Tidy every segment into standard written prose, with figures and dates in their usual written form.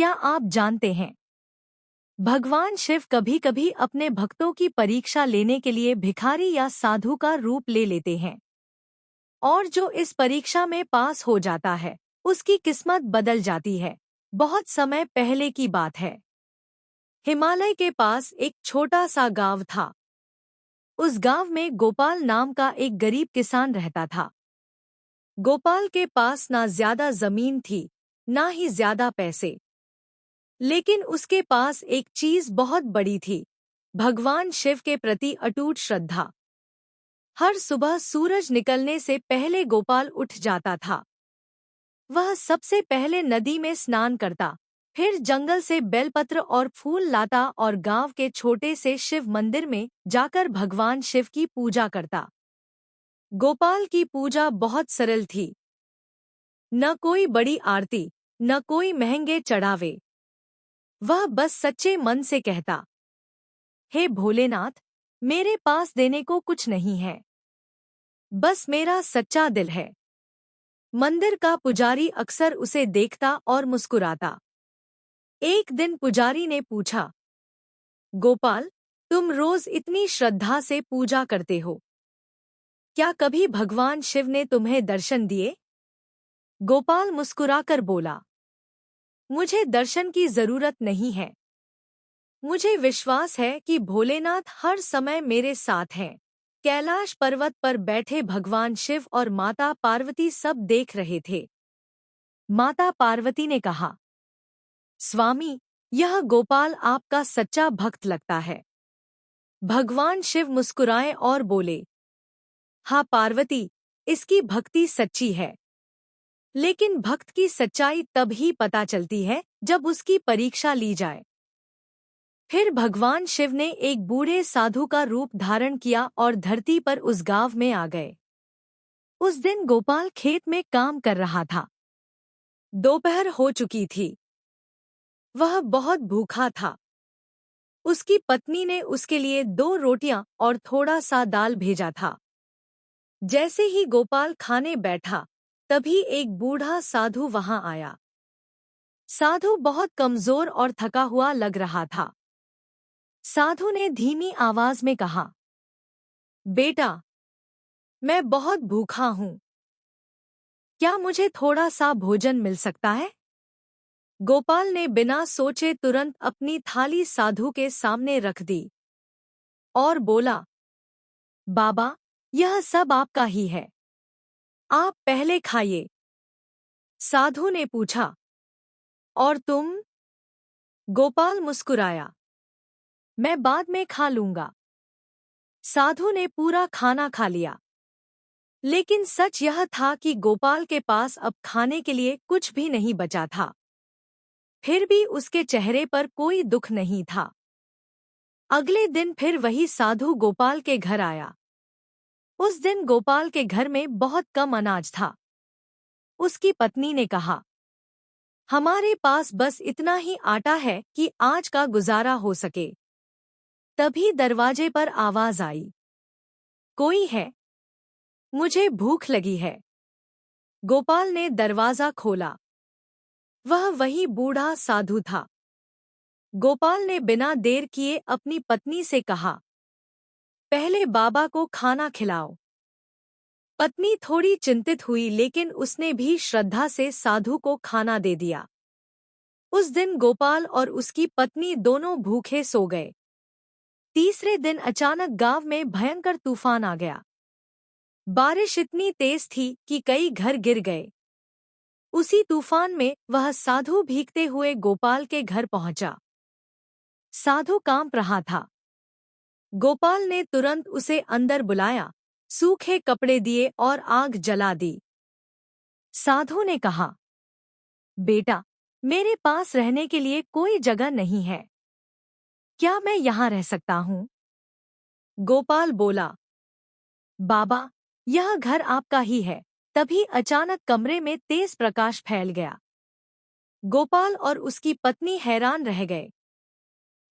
क्या आप जानते हैं, भगवान शिव कभी कभी अपने भक्तों की परीक्षा लेने के लिए भिखारी या साधु का रूप ले लेते हैं, और जो इस परीक्षा में पास हो जाता है उसकी किस्मत बदल जाती है। बहुत समय पहले की बात है। हिमालय के पास एक छोटा सा गांव था। उस गांव में गोपाल नाम का एक गरीब किसान रहता था। गोपाल के पास ना ज्यादा जमीन थी, ना ही ज्यादा पैसे, लेकिन उसके पास एक चीज बहुत बड़ी थी, भगवान शिव के प्रति अटूट श्रद्धा। हर सुबह सूरज निकलने से पहले गोपाल उठ जाता था। वह सबसे पहले नदी में स्नान करता, फिर जंगल से बेलपत्र और फूल लाता और गांव के छोटे से शिव मंदिर में जाकर भगवान शिव की पूजा करता। गोपाल की पूजा बहुत सरल थी। न कोई बड़ी आरती, न कोई महंगे चढ़ावे। वह बस सच्चे मन से कहता, हे भोलेनाथ, मेरे पास देने को कुछ नहीं है, बस मेरा सच्चा दिल है। मंदिर का पुजारी अक्सर उसे देखता और मुस्कुराता। एक दिन पुजारी ने पूछा, गोपाल, तुम रोज इतनी श्रद्धा से पूजा करते हो, क्या कभी भगवान शिव ने तुम्हें दर्शन दिए? गोपाल मुस्कुराकर बोला, मुझे दर्शन की जरूरत नहीं है। मुझे विश्वास है कि भोलेनाथ हर समय मेरे साथ हैं। कैलाश पर्वत पर बैठे भगवान शिव और माता पार्वती सब देख रहे थे। माता पार्वती ने कहा, स्वामी, यह गोपाल आपका सच्चा भक्त लगता है। भगवान शिव मुस्कुराए और बोले, हाँ पार्वती, इसकी भक्ति सच्ची है। लेकिन भक्त की सच्चाई तब ही पता चलती है जब उसकी परीक्षा ली जाए। फिर भगवान शिव ने एक बूढ़े साधु का रूप धारण किया और धरती पर उस गांव में आ गए। उस दिन गोपाल खेत में काम कर रहा था। दोपहर हो चुकी थी। वह बहुत भूखा था। उसकी पत्नी ने उसके लिए 2 रोटियां और थोड़ा सा दाल भेजा था। जैसे ही गोपाल खाने बैठा, तभी एक बूढ़ा साधु वहां आया। साधु बहुत कमजोर और थका हुआ लग रहा था। साधु ने धीमी आवाज में कहा, बेटा, मैं बहुत भूखा हूँ, क्या मुझे थोड़ा सा भोजन मिल सकता है? गोपाल ने बिना सोचे तुरंत अपनी थाली साधु के सामने रख दी और बोला, बाबा, यह सब आपका ही है, आप पहले खाइए। साधु ने पूछा, और तुम? गोपाल मुस्कुराया, मैं बाद में खा लूंगा। साधु ने पूरा खाना खा लिया। लेकिन सच यह था कि गोपाल के पास अब खाने के लिए कुछ भी नहीं बचा था। फिर भी उसके चेहरे पर कोई दुख नहीं था। अगले दिन फिर वही साधु गोपाल के घर आया। उस दिन गोपाल के घर में बहुत कम अनाज था। उसकी पत्नी ने कहा, हमारे पास बस इतना ही आटा है कि आज का गुजारा हो सके। तभी दरवाजे पर आवाज आई, कोई है? मुझे भूख लगी है। गोपाल ने दरवाजा खोला। वह वही बूढ़ा साधु था। गोपाल ने बिना देर किए अपनी पत्नी से कहा, पहले बाबा को खाना खिलाओ। पत्नी थोड़ी चिंतित हुई, लेकिन उसने भी श्रद्धा से साधु को खाना दे दिया। उस दिन गोपाल और उसकी पत्नी दोनों भूखे सो गए। तीसरे दिन अचानक गांव में भयंकर तूफान आ गया। बारिश इतनी तेज थी कि कई घर गिर गए। उसी तूफान में वह साधु भीगते हुए गोपाल के घर पहुंचा। साधु कांप रहा था। गोपाल ने तुरंत उसे अंदर बुलाया, सूखे कपड़े दिए और आग जला दी। साधु ने कहा, बेटा, मेरे पास रहने के लिए कोई जगह नहीं है, क्या मैं यहाँ रह सकता हूँ? गोपाल बोला, बाबा, यह घर आपका ही है। तभी अचानक कमरे में तेज प्रकाश फैल गया। गोपाल और उसकी पत्नी हैरान रह गए।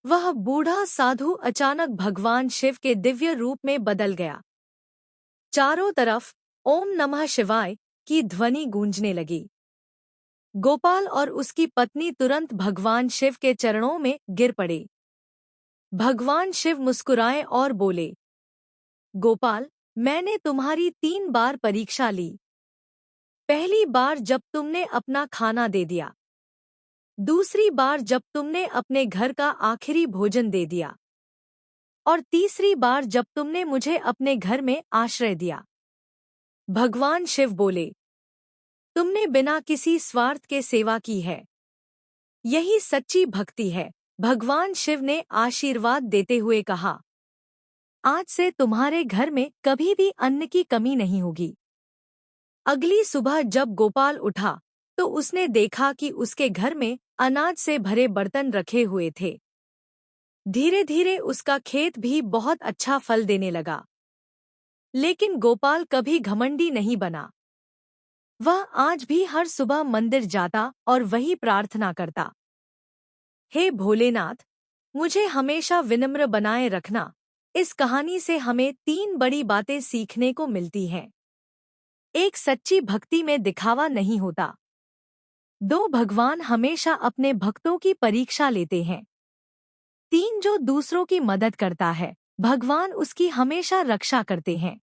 वह बूढ़ा साधु अचानक भगवान शिव के दिव्य रूप में बदल गया। चारों तरफ ओम नमः शिवाय की ध्वनि गूंजने लगी। गोपाल और उसकी पत्नी तुरंत भगवान शिव के चरणों में गिर पड़े। भगवान शिव मुस्कुराए और बोले, गोपाल, मैंने तुम्हारी 3 बार परीक्षा ली। पहली बार जब तुमने अपना खाना दे दिया, दूसरी बार जब तुमने अपने घर का आखिरी भोजन दे दिया, और तीसरी बार जब तुमने मुझे अपने घर में आश्रय दिया। भगवान शिव बोले, तुमने बिना किसी स्वार्थ के सेवा की है। यही सच्ची भक्ति है। भगवान शिव ने आशीर्वाद देते हुए कहा, आज से तुम्हारे घर में कभी भी अन्न की कमी नहीं होगी। अगली सुबह जब गोपाल उठा तो उसने देखा कि उसके घर में अनाज से भरे बर्तन रखे हुए थे। धीरे धीरे उसका खेत भी बहुत अच्छा फल देने लगा। लेकिन गोपाल कभी घमंडी नहीं बना। वह आज भी हर सुबह मंदिर जाता और वही प्रार्थना करता, हे भोलेनाथ, मुझे हमेशा विनम्र बनाए रखना। इस कहानी से हमें 3 बड़ी बातें सीखने को मिलती हैं। एक, सच्ची भक्ति में दिखावा नहीं होता। 2, भगवान हमेशा अपने भक्तों की परीक्षा लेते हैं। 3, जो दूसरों की मदद करता है, भगवान उसकी हमेशा रक्षा करते हैं।